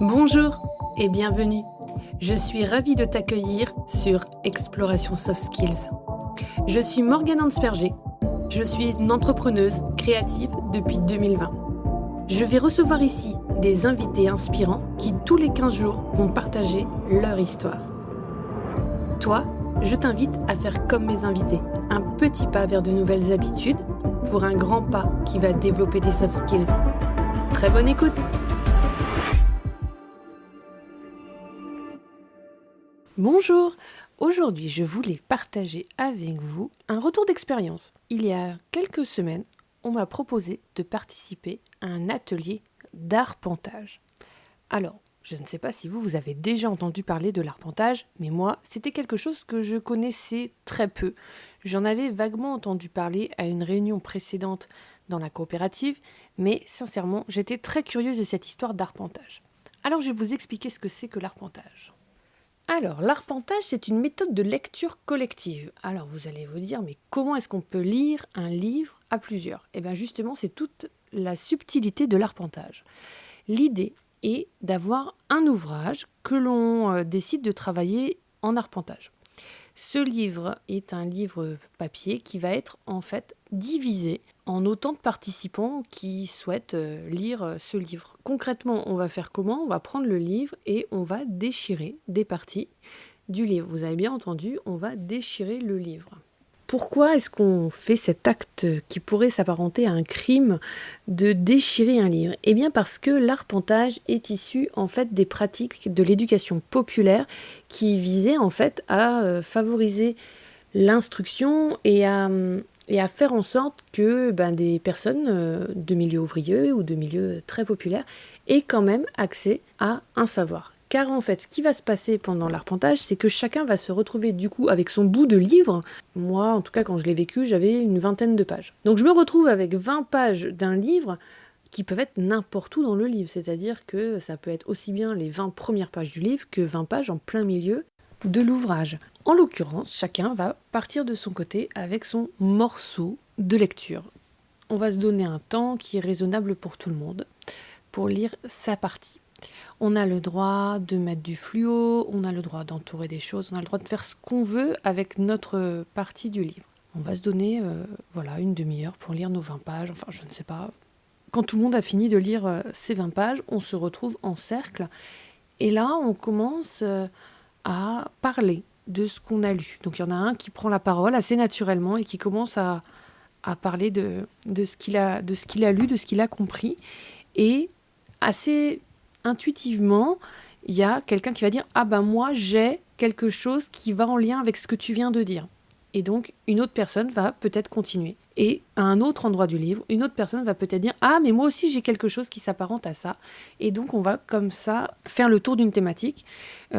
Bonjour et bienvenue. Je suis ravie de t'accueillir sur Exploration Soft Skills. Je suis Morgane Hansperger. Je suis une entrepreneuse créative depuis 2020. Je vais recevoir ici des invités inspirants qui tous les 15 jours vont partager leur histoire. Toi, je t'invite à faire comme mes invités, un petit pas vers de nouvelles habitudes pour un grand pas qui va développer tes soft skills. Très bonne écoute! Bonjour, aujourd'hui je voulais partager avec vous un retour d'expérience. Il y a quelques semaines, on m'a proposé de participer à un atelier d'arpentage. Alors, je ne sais pas si vous avez déjà entendu parler de l'arpentage, mais moi, c'était quelque chose que je connaissais très peu. J'en avais vaguement entendu parler à une réunion précédente dans la coopérative, mais sincèrement, j'étais très curieuse de cette histoire d'arpentage. Alors, je vais vous expliquer ce que c'est que l'arpentage. Alors, l'arpentage, c'est une méthode de lecture collective. Alors, vous allez vous dire, mais comment est-ce qu'on peut lire un livre à plusieurs ? Eh bien, justement, c'est toute la subtilité de l'arpentage. L'idée est d'avoir un ouvrage que l'on décide de travailler en arpentage. Ce livre est un livre papier qui va être en fait divisé en autant de participants qui souhaitent lire ce livre. Concrètement, on va faire comment ? On va prendre le livre et on va déchirer des parties du livre. Vous avez bien entendu, on va déchirer le livre. Pourquoi est-ce qu'on fait cet acte qui pourrait s'apparenter à un crime de déchirer un livre ? Eh bien parce que l'arpentage est issu en fait des pratiques de l'éducation populaire qui visaient en fait à favoriser l'instruction et à faire en sorte que des personnes de milieux ouvriers ou de milieux très populaires aient quand même accès à un savoir. Car en fait, ce qui va se passer pendant l'arpentage, c'est que chacun va se retrouver du coup avec son bout de livre. Moi, en tout cas, quand je l'ai vécu, j'avais une vingtaine de pages. Donc je me retrouve avec 20 pages d'un livre qui peuvent être n'importe où dans le livre. C'est-à-dire que ça peut être aussi bien les 20 premières pages du livre que 20 pages en plein milieu de l'ouvrage. En l'occurrence, chacun va partir de son côté avec son morceau de lecture. On va se donner un temps qui est raisonnable pour tout le monde pour lire sa partie. On a le droit de mettre du fluo, on a le droit d'entourer des choses, on a le droit de faire ce qu'on veut avec notre partie du livre. On va se donner une demi-heure pour lire nos 20 pages, enfin je ne sais pas. Quand tout le monde a fini de lire ces 20 pages, on se retrouve en cercle et là on commence à parler de ce qu'on a lu. Donc il y en a un qui prend la parole assez naturellement et qui commence à parler de ce qu'il a lu, de ce qu'il a compris. Et assez intuitivement, il y a quelqu'un qui va dire « Ah ben moi, j'ai quelque chose qui va en lien avec ce que tu viens de dire ». Et donc, une autre personne va peut-être continuer. Et à un autre endroit du livre, une autre personne va peut-être dire « Ah, mais moi aussi, j'ai quelque chose qui s'apparente à ça ». Et donc, on va comme ça faire le tour d'une thématique.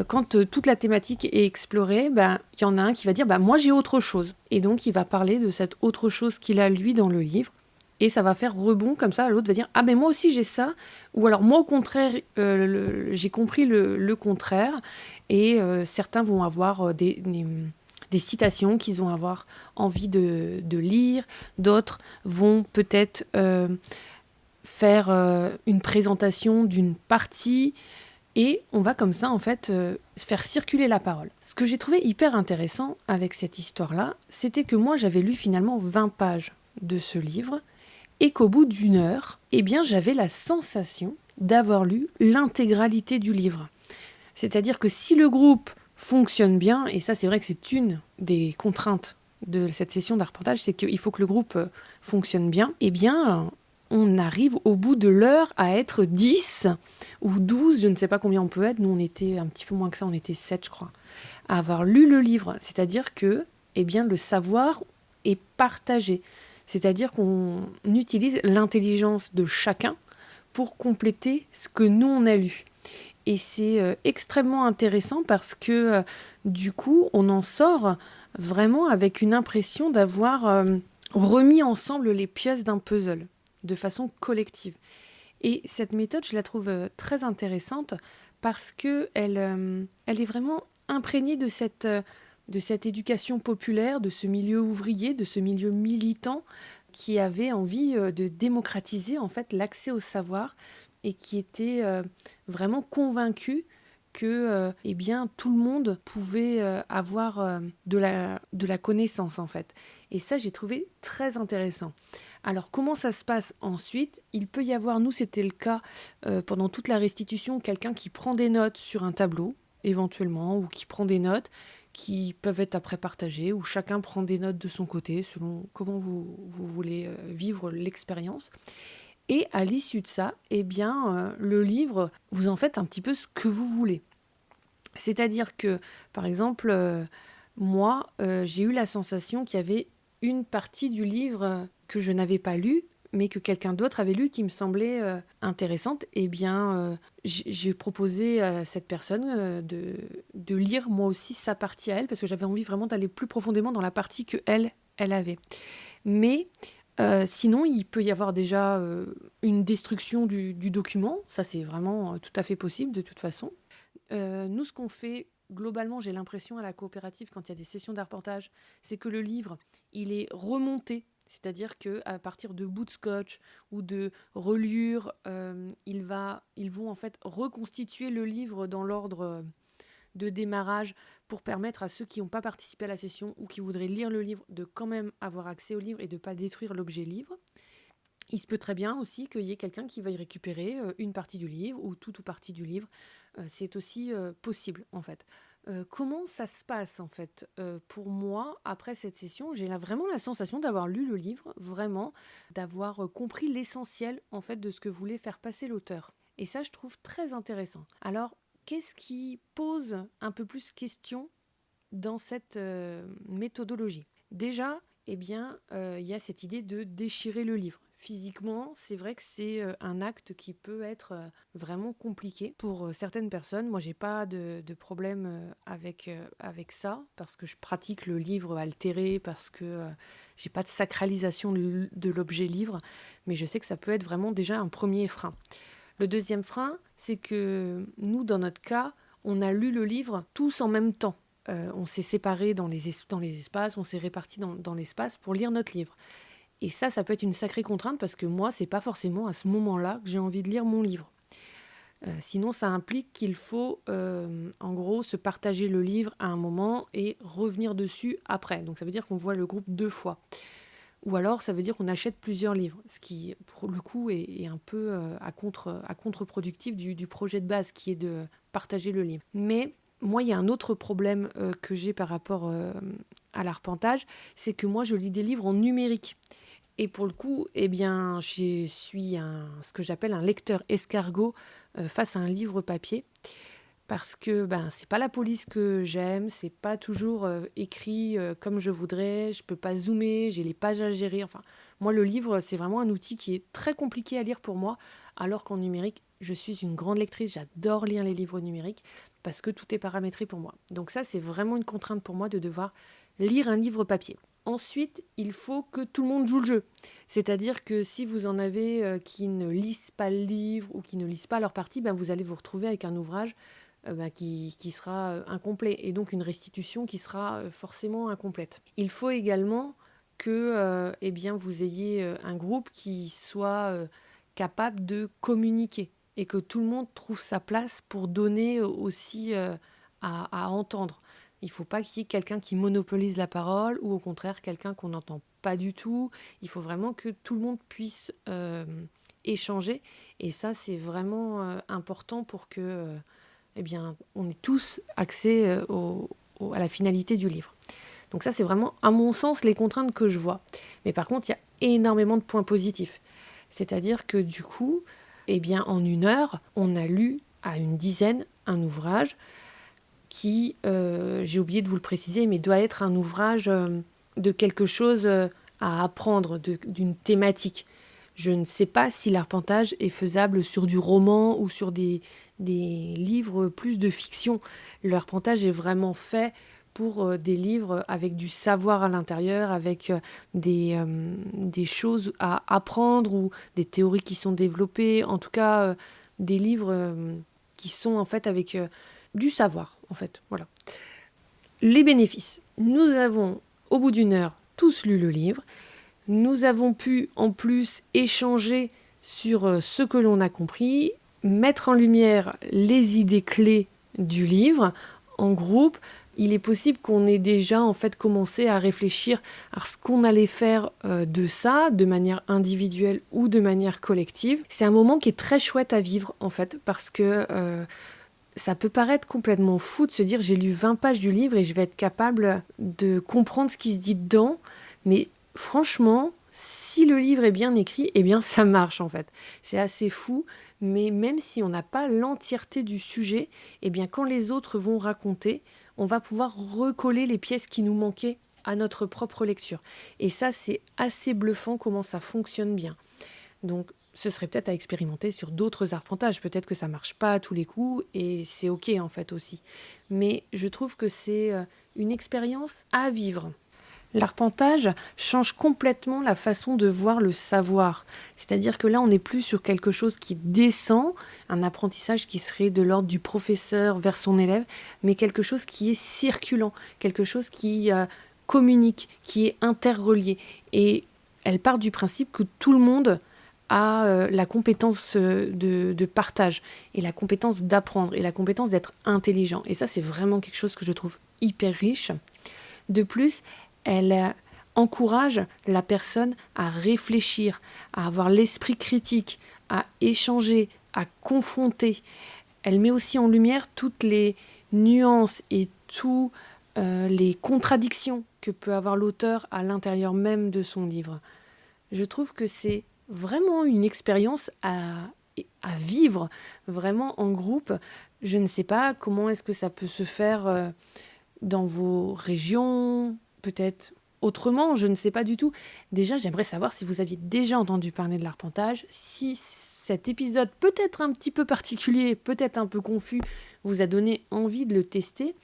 Quand toute la thématique est explorée, il y en a un qui va dire « Moi, j'ai autre chose ». Et donc, il va parler de cette autre chose qu'il a, lui, dans le livre. Et ça va faire rebond comme ça, l'autre va dire « Ah ben moi aussi j'ai ça » ou alors moi au contraire j'ai compris le contraire et certains vont avoir des citations qu'ils vont avoir envie de lire, d'autres vont peut-être faire une présentation d'une partie et on va comme ça en fait faire circuler la parole. Ce que j'ai trouvé hyper intéressant avec cette histoire-là, c'était que moi j'avais lu finalement 20 pages de ce livre et qu'au bout d'une heure, j'avais la sensation d'avoir lu l'intégralité du livre. C'est-à-dire que si le groupe fonctionne bien, et ça c'est vrai que c'est une des contraintes de cette session d'arpentage, c'est qu'il faut que le groupe fonctionne bien, on arrive au bout de l'heure à être 10 ou 12, je ne sais pas combien on peut être, nous on était un petit peu moins que ça, on était 7 je crois, à avoir lu le livre. C'est-à-dire que le savoir est partagé. C'est-à-dire qu'on utilise l'intelligence de chacun pour compléter ce que nous, on a lu. Et c'est extrêmement intéressant parce que, du coup, on en sort vraiment avec une impression d'avoir remis ensemble les pièces d'un puzzle de façon collective. Et cette méthode, je la trouve très intéressante parce qu'elle est vraiment imprégnée de cette éducation populaire, de ce milieu ouvrier, de ce milieu militant qui avait envie de démocratiser en fait l'accès au savoir et qui était vraiment convaincu que tout le monde pouvait avoir de la connaissance en fait. Et ça, j'ai trouvé très intéressant. Alors, comment ça se passe ensuite? Il peut y avoir, nous c'était le cas pendant toute la restitution, quelqu'un qui prend des notes sur un tableau, éventuellement, ou qui prend des notes qui peuvent être après partagées, ou chacun prend des notes de son côté, selon comment vous voulez vivre l'expérience. Et à l'issue de ça, le livre, vous en faites un petit peu ce que vous voulez. C'est-à-dire que, par exemple, moi, j'ai eu la sensation qu'il y avait une partie du livre que je n'avais pas lu, mais que quelqu'un d'autre avait lu qui me semblait intéressante. J'ai proposé à cette personne de lire moi aussi sa partie à elle, parce que j'avais envie vraiment d'aller plus profondément dans la partie que elle avait. Mais sinon, il peut y avoir déjà une destruction du document. Ça, c'est vraiment tout à fait possible de toute façon. Nous, ce qu'on fait globalement, j'ai l'impression à la coopérative, quand il y a des sessions d'arpentage, c'est que le livre, il est remonté. C'est-à-dire qu'à partir de bouts de scotch ou de reliures, ils vont en fait reconstituer le livre dans l'ordre de démarrage pour permettre à ceux qui n'ont pas participé à la session ou qui voudraient lire le livre de quand même avoir accès au livre et de ne pas détruire l'objet livre. Il se peut très bien aussi qu'il y ait quelqu'un qui veuille récupérer une partie du livre ou toute ou partie du livre. C'est aussi possible en fait. Comment ça se passe en fait pour moi après cette session? J'ai vraiment la sensation d'avoir lu le livre, vraiment, d'avoir compris l'essentiel en fait de ce que voulait faire passer l'auteur. Et ça, je trouve très intéressant. Alors, qu'est-ce qui pose un peu plus question dans cette méthodologie? Déjà, il y a cette idée de déchirer le livre. Physiquement, c'est vrai que c'est un acte qui peut être vraiment compliqué pour certaines personnes. Moi, j'ai pas de problème avec ça, parce que je pratique le livre altéré, parce que j'ai pas de sacralisation de l'objet livre, mais je sais que ça peut être vraiment déjà un premier frein. Le deuxième frein, c'est que nous, dans notre cas, on a lu le livre tous en même temps. On s'est séparés dans les espaces, on s'est répartis dans l'espace pour lire notre livre. Et ça peut être une sacrée contrainte, parce que moi, c'est pas forcément à ce moment-là que j'ai envie de lire mon livre. Sinon, ça implique qu'il faut, en gros, se partager le livre à un moment et revenir dessus après. Donc ça veut dire qu'on voit le groupe 2 fois. Ou alors, ça veut dire qu'on achète plusieurs livres, ce qui, pour le coup, est un peu à contre-productif du projet de base, qui est de partager le livre. Mais moi, il y a un autre problème que j'ai par rapport à l'arpentage, c'est que moi, je lis des livres en numérique. Et pour le coup, je suis ce que j'appelle un lecteur escargot face à un livre papier. Parce que c'est pas la police que j'aime, c'est pas toujours écrit comme je voudrais, je peux pas zoomer, j'ai les pages à gérer. Enfin, moi, le livre, c'est vraiment un outil qui est très compliqué à lire pour moi, alors qu'en numérique, je suis une grande lectrice, j'adore lire les livres numériques, parce que tout est paramétré pour moi. Donc ça, c'est vraiment une contrainte pour moi de devoir lire un livre papier. Ensuite, il faut que tout le monde joue le jeu. C'est-à-dire que si vous en avez qui ne lisent pas le livre ou qui ne lisent pas leur partie, vous allez vous retrouver avec un ouvrage qui sera incomplet, et donc une restitution qui sera forcément incomplète. Il faut également que vous ayez un groupe qui soit capable de communiquer et que tout le monde trouve sa place pour donner aussi à entendre. Il ne faut pas qu'il y ait quelqu'un qui monopolise la parole ou au contraire quelqu'un qu'on n'entend pas du tout. Il faut vraiment que tout le monde puisse échanger, et ça, c'est vraiment important pour que on ait tous accès à la finalité du livre. Donc ça, c'est vraiment, à mon sens, les contraintes que je vois. Mais par contre, il y a énormément de points positifs. C'est-à-dire que du coup, en 1 heure, on a lu à une dizaine un ouvrage qui, j'ai oublié de vous le préciser, mais doit être un ouvrage de quelque chose à apprendre, d'une thématique. Je ne sais pas si l'arpentage est faisable sur du roman ou sur des livres plus de fiction. L'arpentage est vraiment fait pour des livres avec du savoir à l'intérieur, avec des choses à apprendre ou des théories qui sont développées. En tout cas, des livres qui sont en fait avec du savoir, en fait. Voilà. Les bénéfices. Nous avons, au bout d'1 heure, tous lu le livre. Nous avons pu en plus échanger sur ce que l'on a compris, mettre en lumière les idées clés du livre en groupe. Il est possible qu'on ait déjà en fait commencé à réfléchir à ce qu'on allait faire de ça, de manière individuelle ou de manière collective. C'est un moment qui est très chouette à vivre en fait, parce que ça peut paraître complètement fou de se dire j'ai lu 20 pages du livre et je vais être capable de comprendre ce qui se dit dedans, mais franchement, si le livre est bien écrit, eh bien ça marche en fait. C'est assez fou, mais même si on n'a pas l'entièreté du sujet, eh bien quand les autres vont raconter, on va pouvoir recoller les pièces qui nous manquaient à notre propre lecture. Et ça, c'est assez bluffant comment ça fonctionne bien. Donc, ce serait peut-être à expérimenter sur d'autres arpentages. Peut-être que ça marche pas à tous les coups et c'est ok en fait aussi. Mais je trouve que c'est une expérience à vivre. L'arpentage change complètement la façon de voir le savoir. C'est-à-dire que là, on n'est plus sur quelque chose qui descend, un apprentissage qui serait de l'ordre du professeur vers son élève, mais quelque chose qui est circulant, quelque chose qui communique, qui est interrelié. Et elle part du principe que tout le monde a la compétence de partage et la compétence d'apprendre et la compétence d'être intelligent. Et ça, c'est vraiment quelque chose que je trouve hyper riche. De plus, elle encourage la personne à réfléchir, à avoir l'esprit critique, à échanger, à confronter. Elle met aussi en lumière toutes les nuances et toutes les contradictions que peut avoir l'auteur à l'intérieur même de son livre. Je trouve que c'est vraiment une expérience à vivre, vraiment en groupe. Je ne sais pas comment est-ce que ça peut se faire dans vos régions, peut-être autrement, je ne sais pas du tout. Déjà, j'aimerais savoir si vous aviez déjà entendu parler de l'arpentage, si cet épisode, peut-être un petit peu particulier, peut-être un peu confus, vous a donné envie de le tester.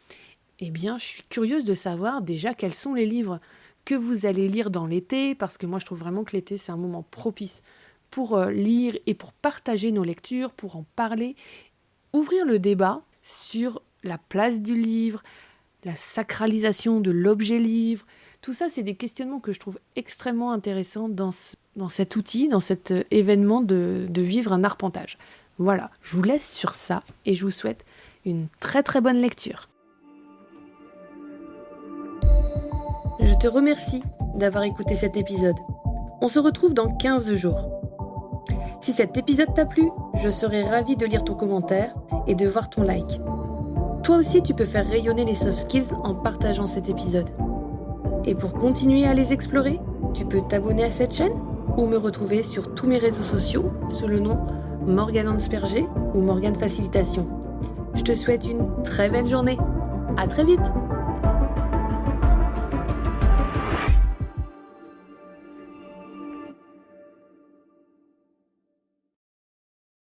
Eh bien, je suis curieuse de savoir déjà quels sont les livres que vous allez lire dans l'été, parce que moi, je trouve vraiment que l'été, c'est un moment propice pour lire et pour partager nos lectures, pour en parler, ouvrir le débat sur la place du livre, la sacralisation de l'objet livre. Tout ça, c'est des questionnements que je trouve extrêmement intéressants dans cet outil, dans cet événement de vivre un arpentage. Voilà, je vous laisse sur ça et je vous souhaite une très très bonne lecture. Je te remercie d'avoir écouté cet épisode. On se retrouve dans 15 jours. Si cet épisode t'a plu, je serai ravie de lire ton commentaire et de voir ton like. Toi aussi, tu peux faire rayonner les soft skills en partageant cet épisode. Et pour continuer à les explorer, tu peux t'abonner à cette chaîne ou me retrouver sur tous mes réseaux sociaux sous le nom Morgane Ansperger ou Morgane Facilitation. Je te souhaite une très belle journée. À très vite!